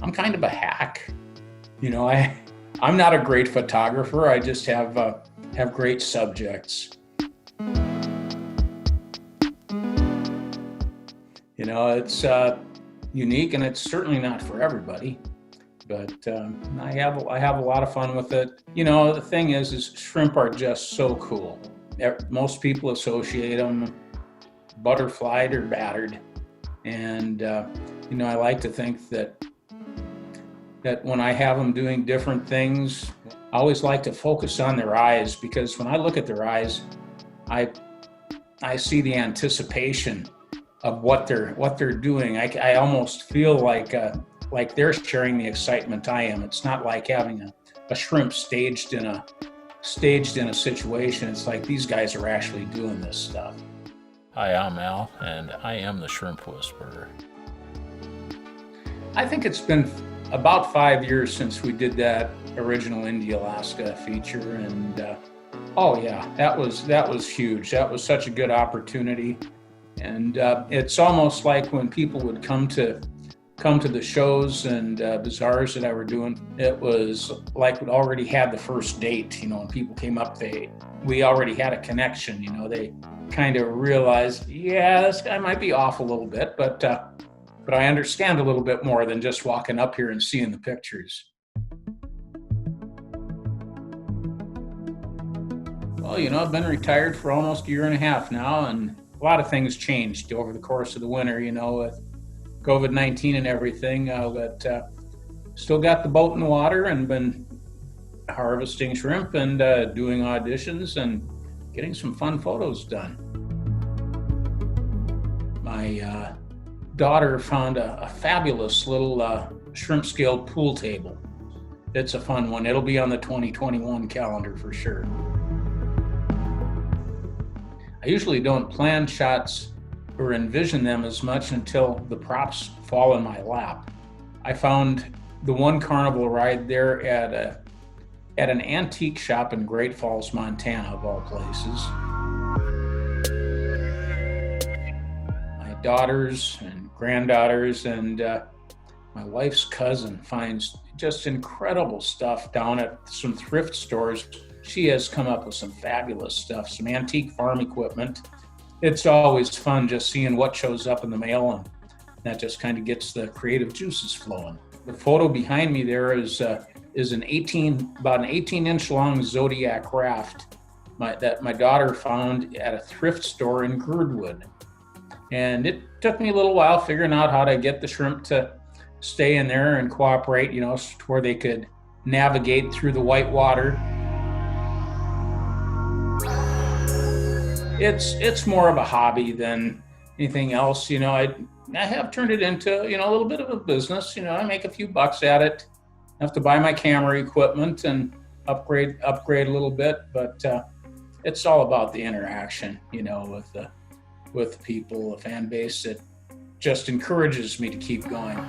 I'm kind of a hack. You know, I'm not a great photographer. I just have great subjects. You know, it's unique, and it's certainly not for everybody. But I have a lot of fun with it. You know, the thing is shrimp are just so cool. Most people associate them butterflied or battered, and you know, I like to think that when I have them doing different things, I always like to focus on their eyes, because when I look at their eyes, I see the anticipation of what they're doing. I almost feel like they're sharing the excitement I am. It's not like having a shrimp staged in a situation. It's like these guys are actually doing this stuff. Hi, I'm Al, and I am the Shrimp Whisperer. I think it's been about 5 years since we did that original India Alaska feature, and oh yeah, that was huge. That was such a good opportunity, and it's almost like when people would come to the shows and bazaars that I were doing, it was like we'd already had the first date. You know, when people came up, we already had a connection. You know, they kind of realized, yeah, this guy might be off a little bit, but I understand a little bit more than just walking up here and seeing the pictures. Well, you know, I've been retired for almost a year and a half now, and a lot of things changed over the course of the winter, you know, with COVID-19 and everything, but still got the boat in the water and been harvesting shrimp and doing auditions and getting some fun photos done. My daughter found a fabulous little shrimp scaled pool table. It's a fun one. It'll be on the 2021 calendar for sure. I usually don't plan shots or envision them as much until the props fall in my lap. I found the one carnival ride there at an antique shop in Great Falls, Montana, of all places. My daughters and granddaughters and my wife's cousin finds just incredible stuff down at some thrift stores. She has come up with some fabulous stuff, some antique farm equipment. It's always fun just seeing what shows up in the mail, and that just kind of gets the creative juices flowing. The photo behind me there is about an 18-inch long Zodiac raft that my daughter found at a thrift store in Girdwood. And it took me a little while figuring out how to get the shrimp to stay in there and cooperate, you know, to where they could navigate through the white water. It's more of a hobby than anything else. You know, I have turned it into, you know, a little bit of a business. You know, I make a few bucks at it. I have to buy my camera equipment and upgrade a little bit, but it's all about the interaction, you know, with people, a fan base that just encourages me to keep going.